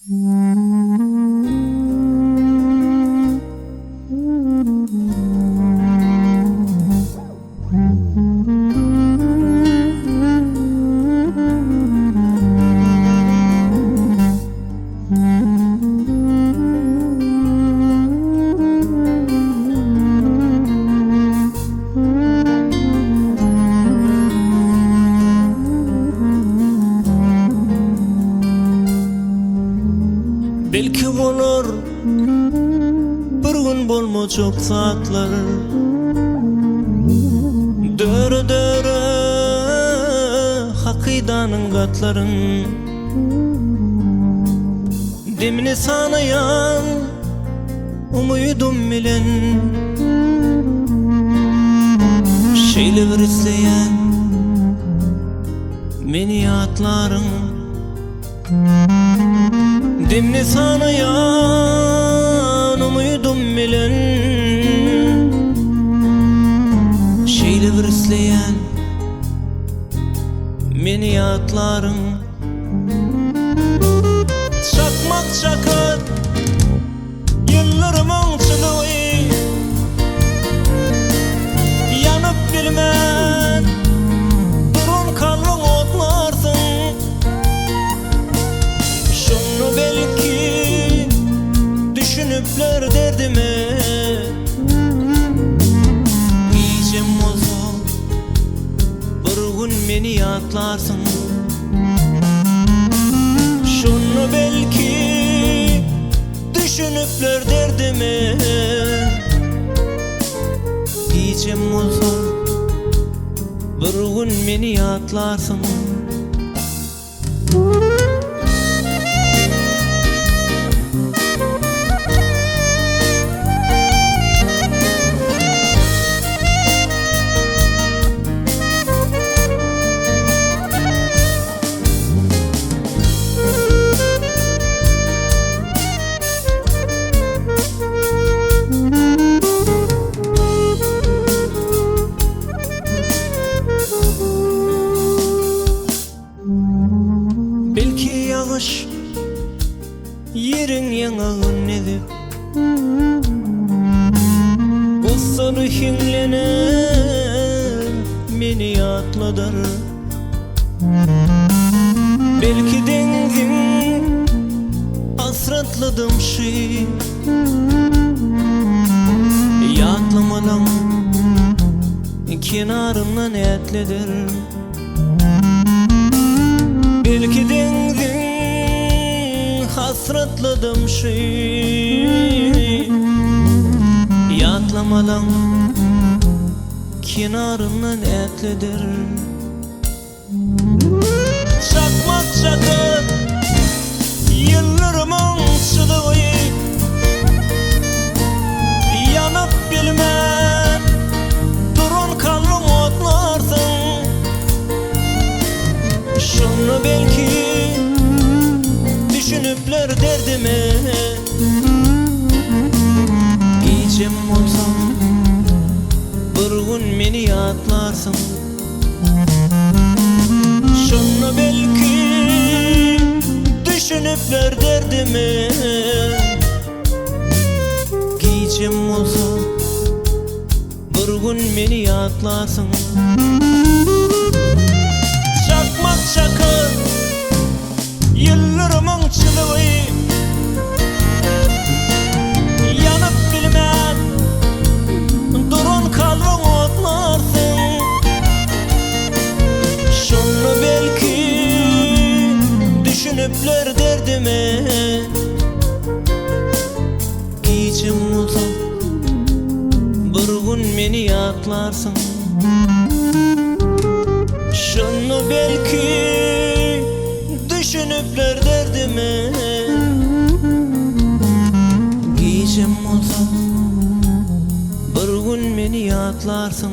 Belki olur bir gün bolmajak saatlar, döre döre hakidanın gatların, demini sanayan umudum bilen, şeyler isteyen meni atların, demini sanayan umudum bilen, şeyler isteyen meni atların. Çakmak çakır yıllarımın çılığı, yanıp bilmez durun kalın otlarsın. Şunu belki düşünüpler derdime, diyeceğim olsa bir gün beni atlarsın. Şunu belki düşünüpler derdime, diyeceğim olsa bir gün beni atlarsın. Belki yağış yerin yanağın edip, o sarı hinlenen beni atladır. Belki dengin asratladım şey, yatlamadan kenarından etledir. Belki dengin hasratladım şey, yatlamadan kenarından etledir. Çakmak çakır yıllarımın çılığı, yanıp bilmem durun kalın otlarsın. Şunu belki düşünüpler derdime, diyeceğim olsam bir gün beni atlarsın. Şunu belki düşünüpler derdime, diyeceğim olsam bir gün beni atlarsın. Çakmak çakır yıllarımın çılığı, yanıp bilmem durun kalın otlarsın. Şunu belki düşünüpler derdime, diyeceğim olsam bir gün beni atlarsın. Şunu belki düşünüpler derdime, diyeceğim olsa bir gün beni atlarsın.